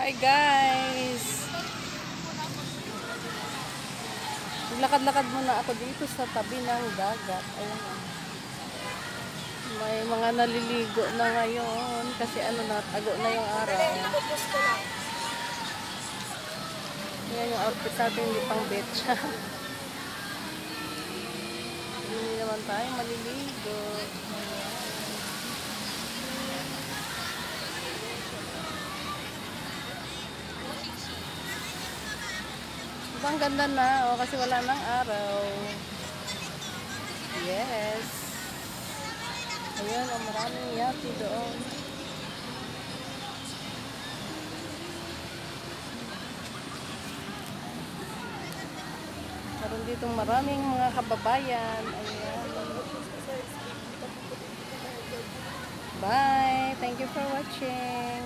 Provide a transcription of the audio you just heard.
Hi guys! Maglakad-lakad muna ako dito sa tabi ng dagat. Ayan. May mga naliligo na ngayon kasi natago na yung araw. Ayan yung outfit natin, hindi pang beach. Hindi naman tayo maliligo. Ang ganda na, kasi wala nang araw. Yes. Ayan, maraming yati doon. Meron ditong maraming mga kababayan. Ayan. Bye. Thank you for watching.